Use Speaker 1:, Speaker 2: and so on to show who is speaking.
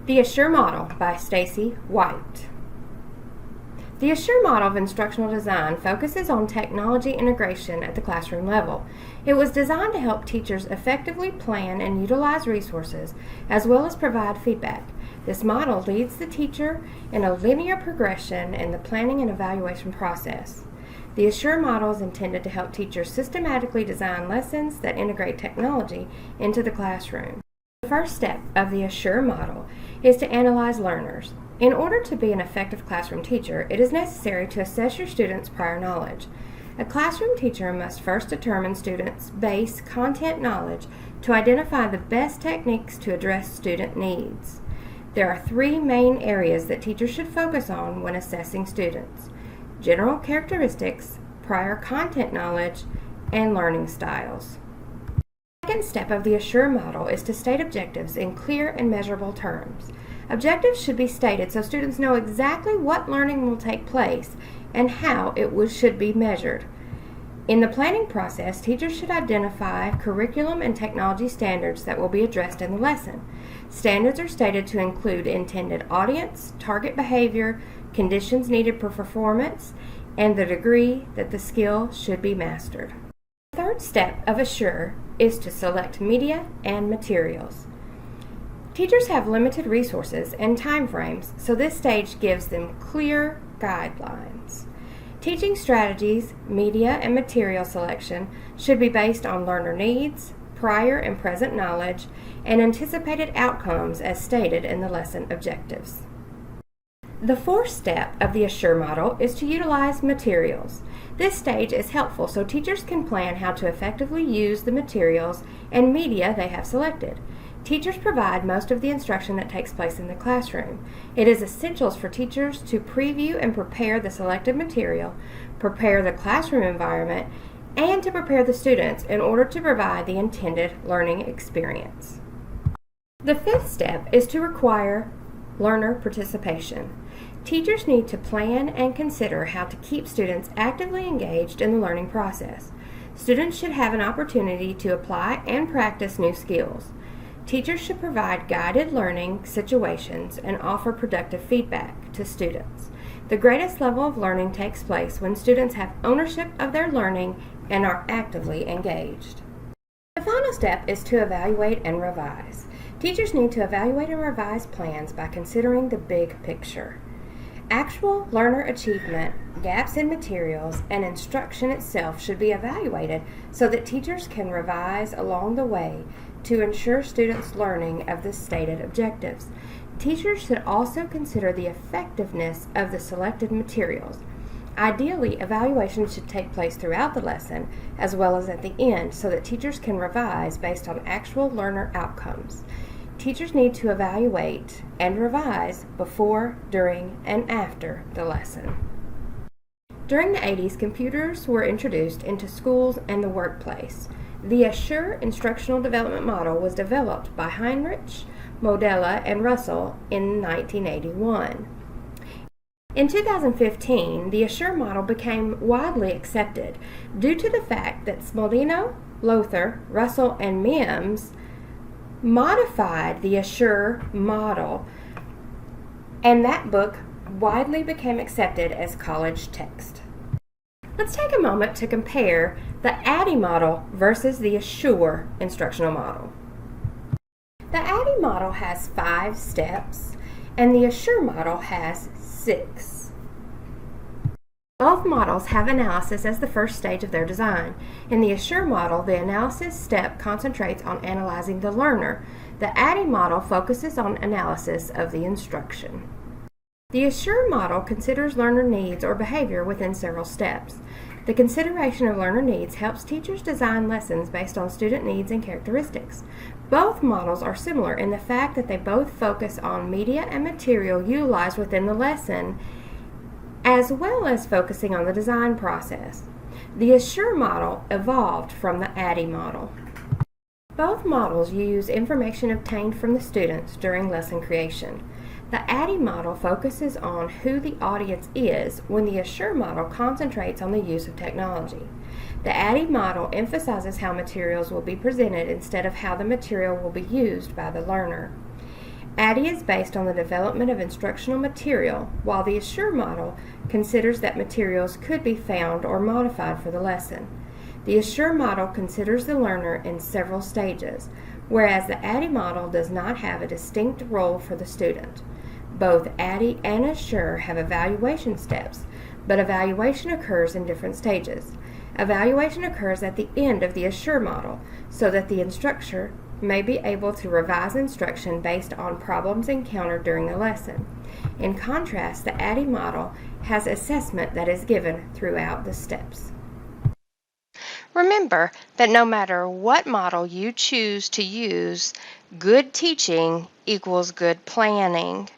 Speaker 1: The Assure Model by Stacy White. The Assure model of instructional design focuses on technology integration at the classroom level. It was designed to help teachers effectively plan and utilize resources, as well as provide feedback. This model leads the teacher in a linear progression in the planning and evaluation process. The Assure model is intended to help teachers systematically design lessons that integrate technology into the classroom. The first step of the Assure model is to analyze learners. In order to be an effective classroom teacher, it is necessary to assess your students' prior knowledge. A classroom teacher must first determine students' base content knowledge to identify the best techniques to address student needs. There are three main areas that teachers should focus on when assessing students: general characteristics, prior content knowledge, and learning styles. The second step of the Assure model is to state objectives in clear and measurable terms. Objectives should be stated so students know exactly what learning will take place and how it should be measured. In the planning process, teachers should identify curriculum and technology standards that will be addressed in the lesson. Standards are stated to include intended audience, target behavior, conditions needed for performance, and the degree that the skill should be mastered. The third step of Assure is to select media and materials. Teachers have limited resources and time frames, so this stage gives them clear guidelines. Teaching strategies, media, and material selection should be based on learner needs, prior and present knowledge, and anticipated outcomes as stated in the lesson objectives. The fourth step of the Assure model is to utilize materials. This stage is helpful so teachers can plan how to effectively use the materials and media they have selected. Teachers provide most of the instruction that takes place in the classroom. It is essential for teachers to preview and prepare the selected material, prepare the classroom environment, and to prepare the students in order to provide the intended learning experience. The fifth step is to require learner participation. Teachers need to plan and consider how to keep students actively engaged in the learning process. Students should have an opportunity to apply and practice new skills. Teachers should provide guided learning situations and offer productive feedback to students. The greatest level of learning takes place when students have ownership of their learning and are actively engaged. The final step is to evaluate and revise. Teachers need to evaluate and revise plans by considering the big picture. Actual learner achievement, gaps in materials, and instruction itself should be evaluated so that teachers can revise along the way to ensure students' learning of the stated objectives. Teachers should also consider the effectiveness of the selected materials. Ideally, evaluation should take place throughout the lesson as well as at the end so that teachers can revise based on actual learner outcomes. Teachers need to evaluate and revise before, during, and after the lesson. During the 80s, computers were introduced into schools and the workplace. The Assure instructional development model was developed by Heinrich, Modella, and Russell in 1981. In 2015, the Assure model became widely accepted due to the fact that Smaldino, Lothar, Russell, and Mims modified the Assure model, and that book widely became accepted as college text. Let's take a moment to compare the ADDIE model versus the Assure instructional model. The ADDIE model has 5 steps, and the Assure model has 6. Both models have analysis as the first stage of their design. In the Assure model, the analysis step concentrates on analyzing the learner. The ADDIE model focuses on analysis of the instruction. The Assure model considers learner needs or behavior within several steps. The consideration of learner needs helps teachers design lessons based on student needs and characteristics. Both models are similar in the fact that they both focus on media and material utilized within the lesson, as well as focusing on the design process. The Assure model evolved from the ADDIE model. Both models use information obtained from the students during lesson creation. The ADDIE model focuses on who the audience is, when the Assure model concentrates on the use of technology. The ADDIE model emphasizes how materials will be presented instead of how the material will be used by the learner. ADDIE is based on the development of instructional material, while the ASSURE model considers that materials could be found or modified for the lesson. The ASSURE model considers the learner in several stages, whereas the ADDIE model does not have a distinct role for the student. Both ADDIE and ASSURE have evaluation steps, but evaluation occurs in different stages. Evaluation occurs at the end of the ASSURE model, so that the instructor may be able to revise instruction based on problems encountered during the lesson. In contrast, the ADDIE model has assessment that is given throughout the steps.
Speaker 2: Remember that no matter what model you choose to use, good teaching equals good planning.